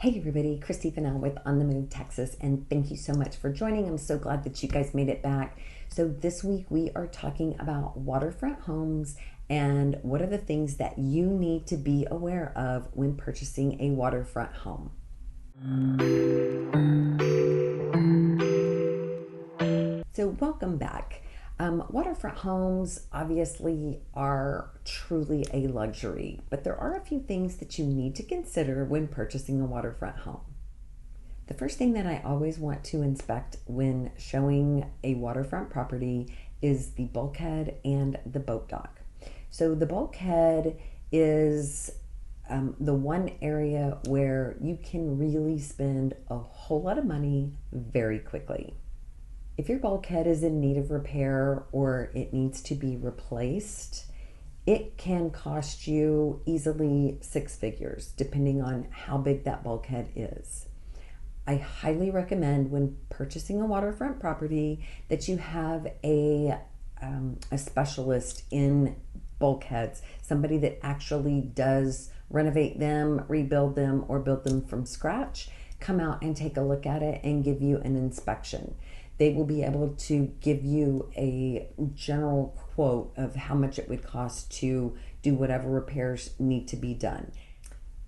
Hey everybody, Christy Fennell with On the Move Texas, and thank you so much for joining. I'm so glad that you guys made it back. So this week we are talking about waterfront homes and what are the things that you need to be aware of when purchasing a waterfront home. So welcome back. Waterfront homes obviously are truly a luxury, but there are a few things that you need to consider when purchasing a waterfront home. The first thing that I always want to inspect when showing a waterfront property is the bulkhead and the boat dock. So the bulkhead is the one area where you can really spend a whole lot of money very quickly. If your bulkhead is in need of repair or it needs to be replaced, it can cost you easily six figures depending on how big that bulkhead is. I highly recommend when purchasing a waterfront property that you have a specialist in bulkheads, somebody that actually does renovate them, rebuild them, or build them from scratch, come out and take a look at it and give you an inspection. They will be able to give you a general quote of how much it would cost to do whatever repairs need to be done.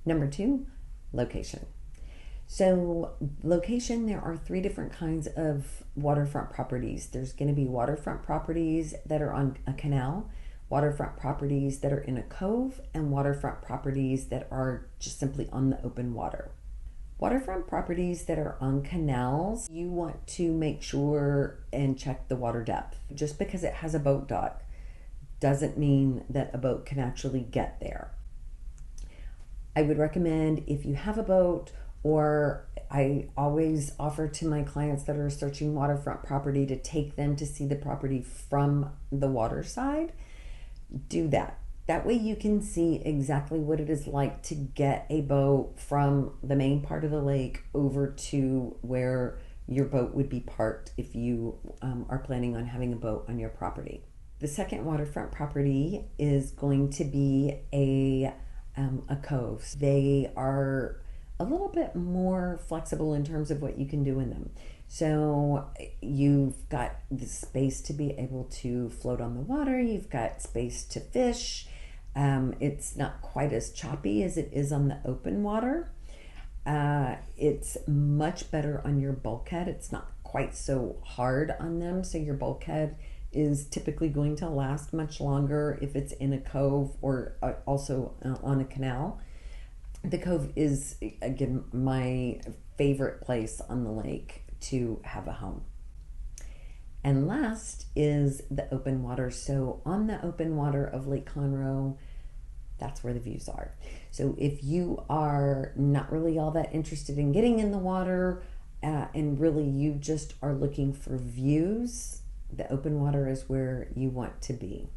Number two, location. So location, there are three different kinds of waterfront properties. There's going to be waterfront properties that are on a canal, waterfront properties that are in a cove, and waterfront properties that are just simply on the open water. Waterfront properties that are on canals, you want to make sure and check the water depth. Just because it has a boat dock doesn't mean that a boat can actually get there. I would recommend if you have a boat, or I always offer to my clients that are searching waterfront property to take them to see the property from the waterside, do that. That way you can see exactly what it is like to get a boat from the main part of the lake over to where your boat would be parked if you are planning on having a boat on your property. The second waterfront property is going to be a cove. They are a little bit more flexible in terms of what you can do in them. So you've got the space to be able to float on the water. You've got space to fish. It's not quite as choppy as it is on the open water. It's much better on your bulkhead. It's not quite so hard on them. So your bulkhead is typically going to last much longer if it's in a cove or also on a canal. The cove is, again, my favorite place on the lake to have a home. And last is the open water. So on the open water of Lake Conroe, that's where the views are. So if you are not really all that interested in getting in the water and really you just are looking for views, the open water is where you want to be.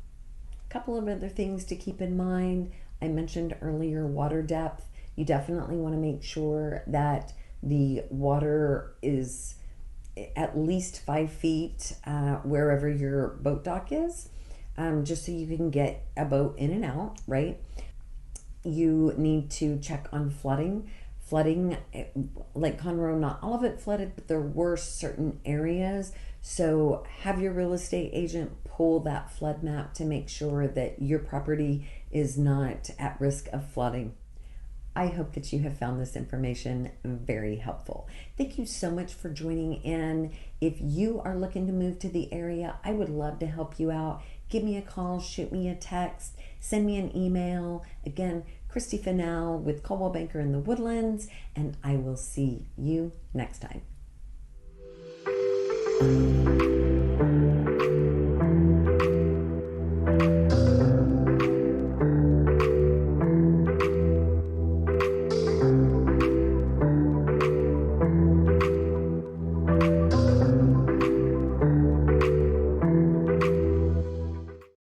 A couple of other things to keep in mind. I mentioned earlier water depth. You definitely want to make sure that the water is at least 5 feet wherever your boat dock is, just so you can get a boat in and out, right? You need to check on flooding. Flooding, Lake Conroe, not all of it flooded, but there were certain areas. So have your real estate agent pull that flood map to make sure that your property is not at risk of flooding. I hope that you have found this information very helpful. Thank you so much for joining in. If you are looking to move to the area, I would love to help you out. Give me a call, shoot me a text, send me an email. Again, Christy Fennell with Coldwell Banker in the Woodlands, and I will see you next time.